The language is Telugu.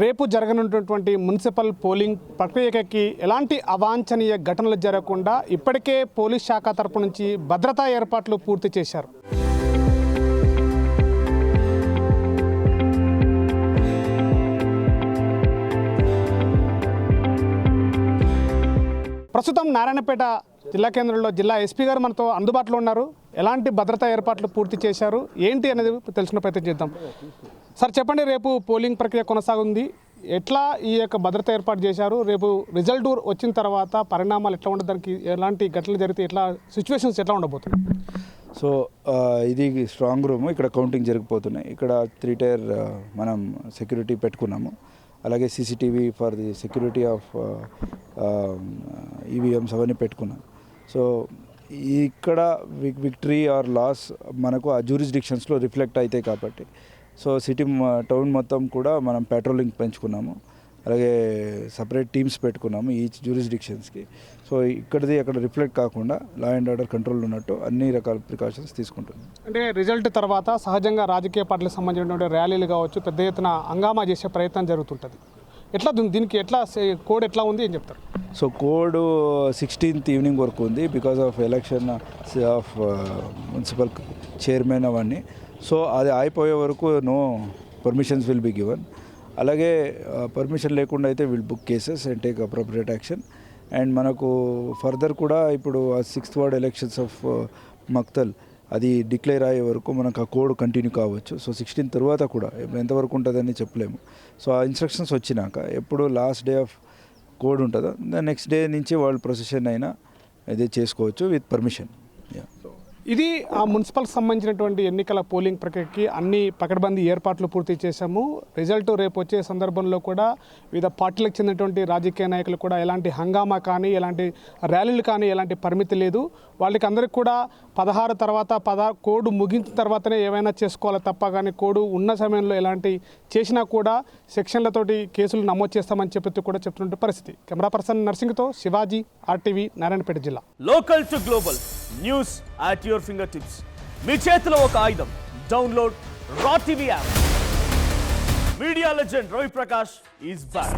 రేపు జరగనున్నటువంటి మున్సిపల్ పోలింగ్ ప్రక్రియకి ఎలాంటి అవాంఛనీయ ఘటనలు జరగకుండా ఇప్పటికే పోలీస్ శాఖ తరపు నుంచి భద్రతా ఏర్పాట్లు పూర్తి చేశారు. ప్రస్తుతం నారాయణపేట జిల్లా కేంద్రంలో జిల్లా ఎస్పీ గారు మనతో అందుబాటులో ఉన్నారు. ఎలాంటి భద్రతా ఏర్పాట్లు పూర్తి చేశారు ఏంటి అనేది తెలుసుకునే ప్రయత్నం చేద్దాం. సార్ చెప్పండి, రేపు పోలింగ్ ప్రక్రియ కొనసాగుంది, ఎట్లా ఈ యొక్క భద్రత ఏర్పాటు చేశారు? రేపు రిజల్ట్ వచ్చిన తర్వాత పరిణామాలు ఎట్లా ఉండడానికి, ఎలాంటి ఘటనలు జరిగితే ఎట్లా సిచ్యువేషన్స్ ఎట్లా ఉండబోతుంది? సో ఇది స్ట్రాంగ్ రూమ్, ఇక్కడ కౌంటింగ్ జరిగిపోతున్నాయి. ఇక్కడ 3 టైర్ మనం సెక్యూరిటీ పెట్టుకున్నాము. అలాగే CCTV for the security of EVMs అవన్నీ పెట్టుకున్నాం. సో ఇక్కడ విక్టరీ ఆర్ లాస్ మనకు ఆ జ్యూరిస్డిక్షన్స్లో రిఫ్లెక్ట్ అవుతాయి కాబట్టి సో సిటీ టౌన్ మొత్తం కూడా మనం పెట్రోలింగ్ పెంచుకున్నాము. అలాగే సపరేట్ టీమ్స్ పెట్టుకున్నాము ఈచ్ జ్యూరిస్డిక్షన్స్కి. సో ఇక్కడిది అక్కడ రిఫ్లెక్ట్ కాకుండా లా అండ్ ఆర్డర్ కంట్రోల్ ఉన్నట్టు అన్ని రకాల ప్రికాషన్స్ తీసుకుంటున్నాం. అంటే రిజల్ట్ తర్వాత సహజంగా రాజకీయ పార్టీలకు సంబంధించినటువంటి ర్యాలీలు కావచ్చు, పెద్ద ఎత్తున హంగామా చేసే ప్రయత్నం జరుగుతుంటుంది. ఎట్లా దీనికి ఎట్లా కోడ్ ఎట్లా ఉంది ఏం చెప్తారు? సో కోడ్ 16th ఈవినింగ్ వరకు ఉంది because of election of municipal chairman అవన్నీ. సో అది అయిపోయే వరకు no permissions will be given. అలాగే పర్మిషన్ లేకుండా అయితే will book cases and take appropriate action. And మనకు ఫర్దర్ కూడా ఇప్పుడు 6th ward elections of Makthal అది డిక్లేర్ అయ్యే వరకు మనకు ఆ కోడ్ కంటిన్యూ కావచ్చు. సో 16 తర్వాత కూడా ఎంతవరకు ఉంటుందని చెప్పలేము. సో ఆ ఇన్స్ట్రక్షన్స్ వచ్చినాక ఎప్పుడు లాస్ట్ డే ఆఫ్ కోడ్ ఉంటుందో దాని నెక్స్ట్ డే నుంచి వాళ్ళు ప్రొసెషన్ అయినా ఇదే చేసుకోవచ్చు విత్ పర్మిషన్. ఇది ఆ మున్సిపల్ సంబంధించినటువంటి ఎన్నికల పోలింగ్ ప్రక్రియకి అన్ని పకడ్బందీ ఏర్పాట్లు పూర్తి చేశాము. రిజల్ట్ రేపు వచ్చే సందర్భంలో కూడా వివిధ పార్టీలకు చెందినటువంటి రాజకీయ నాయకులు కూడా ఎలాంటి హంగామా కానీ, ఎలాంటి ర్యాలీలు కానీ ఎలాంటి పరిమితి లేదు. వాళ్ళకి అందరికి కూడా 16 తర్వాత కోడ్ ముగించిన తర్వాతనే ఏమైనా చేసుకోవాలి తప్ప కానీ కోడ్ ఉన్న సమయంలో ఎలాంటి చేసినా కూడా సెక్షన్లతోటి కేసులు నమోదు చేస్తామని చెప్పి కూడా చెప్తున్న పరిస్థితి. కెమెరా పర్సన్ నర్సింగ్తో శివాజీ, RTV, నారాయణపేట జిల్లా. Local to global news at your finger tips. మీ చేతిలో ఒక ఆయుధం. డౌన్లోడ్ రా TV app. Media legend Ravi Prakash is back.